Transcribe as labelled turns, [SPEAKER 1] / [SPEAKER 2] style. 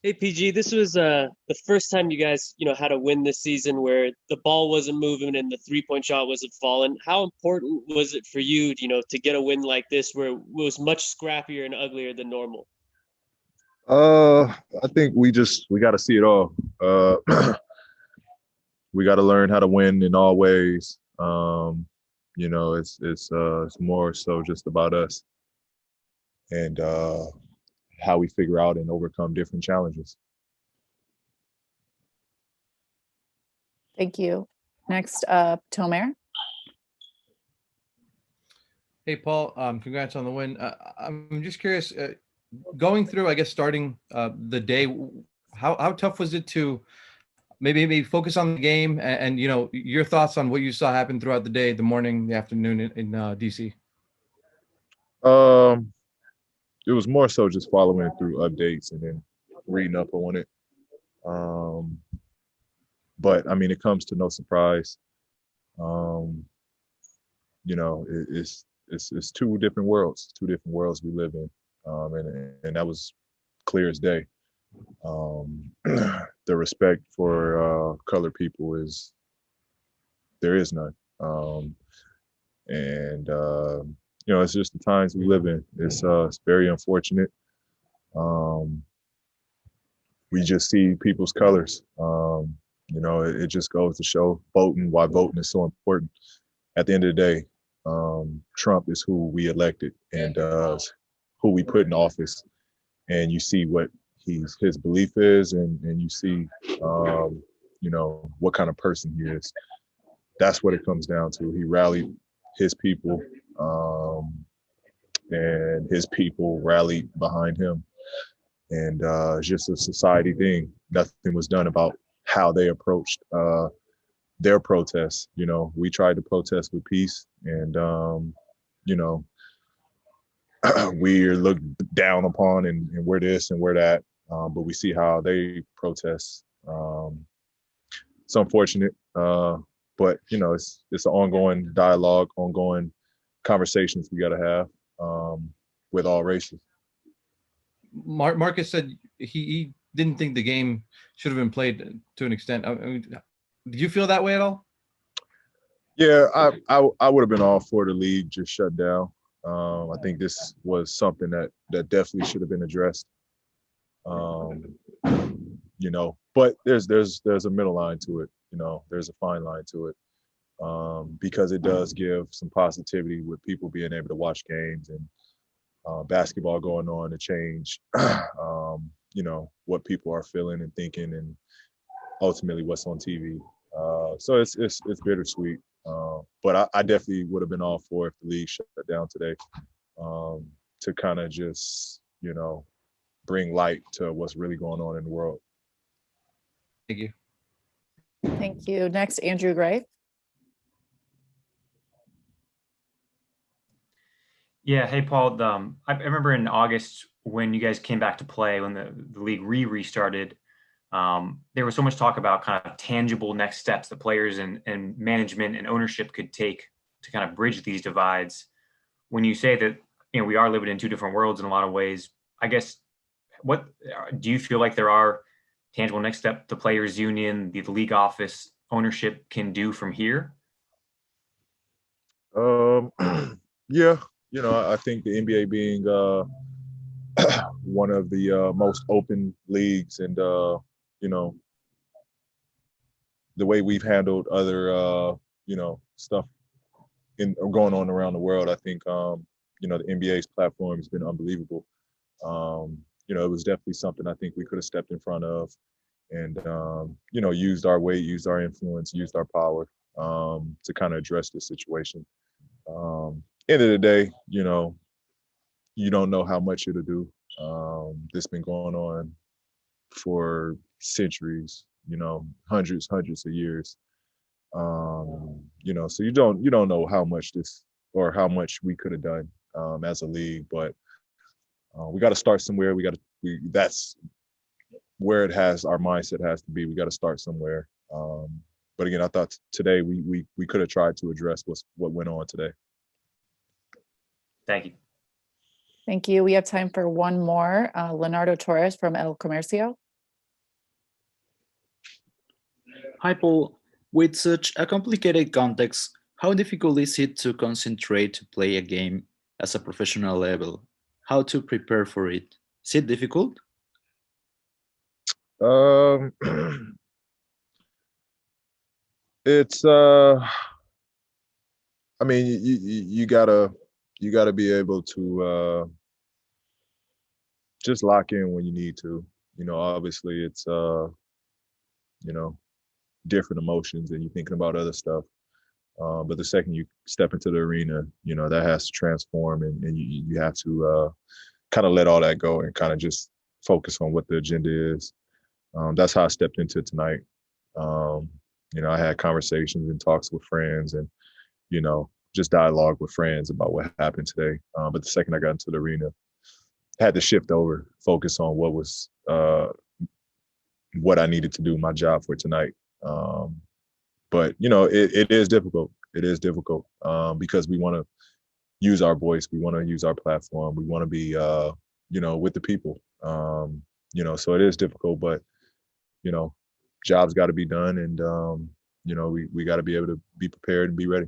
[SPEAKER 1] Hey PG, this was the first time you guys, had a win this season where the ball wasn't moving and the three-point shot wasn't falling. How important was it for you, to get a win like this where it was much scrappier and uglier than normal?
[SPEAKER 2] I think we got to see it all. We got to learn how to win in all ways. It's more so just about us and how we figure out and overcome different challenges.
[SPEAKER 3] Thank you. Next up, Tomer.
[SPEAKER 4] Hey, Paul. Congrats on the win. I'm just curious, going through, I guess, starting the day, how tough was it to maybe focus on the game and your thoughts on what you saw happen throughout the day, the morning, the afternoon in DC?
[SPEAKER 2] Um, it was more so just following through updates and then reading up on it. But I mean, it comes to no surprise. Um, it's two different worlds we live in, and that was clear as day. The respect for colored people there is none, and it's just the times we live in. It's very unfortunate. Um, we just see people's colors. It just goes to show why voting is so important. At the end of the day, Trump is who we elected and who we put in office. And you see what his belief is, and you see, what kind of person he is. That's what it comes down to. He rallied his people, and his people rallied behind him. And it's just a society thing. Nothing was done about how they approached their protests. We tried to protest with peace, and we're looked down upon, and we're this and we're that. But we see how they protest. It's unfortunate, but it's an ongoing dialogue, ongoing conversations we got to have with all races.
[SPEAKER 4] Marcus said he didn't think the game should have been played to an extent. I mean, did you feel that way at all?
[SPEAKER 2] Yeah, I would have been all for the league just shut down. I think this was something that definitely should have been addressed. But there's a middle line to it. There's a fine line to it, because it does give some positivity with people being able to watch games and basketball going on to change, what people are feeling and thinking, and ultimately what's on TV. So it's bittersweet. But I definitely would have been all for if the league shut down today, to kind of just, bring light to what's really going on in the world.
[SPEAKER 4] Thank you.
[SPEAKER 3] Thank you. Next, Andrew Gray.
[SPEAKER 5] Yeah. Hey, Paul. I remember in August when you guys came back to play, when the league restarted, there was so much talk about kind of tangible next steps that players and management and ownership could take to kind of bridge these divides. When you say that, we are living in two different worlds in a lot of ways, I guess, what do you feel like there are tangible next step the players union, the league office, ownership can do from here?
[SPEAKER 2] Yeah, I think the NBA being one of the most open leagues, and the way we've handled other stuff going on around the world, I think the NBA's platform has been unbelievable. It was definitely something I think we could have stepped in front of, and used our weight, used our influence, used our power to kind of address this situation. End of the day, you don't know how much it'll do. This been going on for centuries, hundreds of years. So you don't know how much this or how much we could have done as a league, but we got to start somewhere. That's where our mindset has to be. We got to start somewhere. But again, I thought today we could have tried to address what went on today.
[SPEAKER 5] Thank you.
[SPEAKER 3] Thank you. We have time for one more. Leonardo Torres from El Comercio.
[SPEAKER 6] Hi, Paul. With such a complicated context, how difficult is it to concentrate to play a game as a professional level? How to prepare for it? Is it difficult?
[SPEAKER 2] Um, it's I mean, you gotta be able to just lock in when you need to. You know, obviously it's you know, different emotions and you're thinking about other stuff. But the second you step into the arena, you know, that has to transform and you have to kind of let all that go and kind of just focus on what the agenda is. That's how I stepped into it tonight. Um, you know, I had conversations and talks with friends and, you know, just dialogue with friends about what happened today. But the second I got into the arena, I had to shift over, focus on what was what I needed to do, my job for tonight. But you know, it is difficult. It is difficult because we want to use our voice, we want to use our platform, we want to be, you know, with the people. You know, so it is difficult, but you know, jobs got to be done, and you know, we got to be able to be prepared and be ready.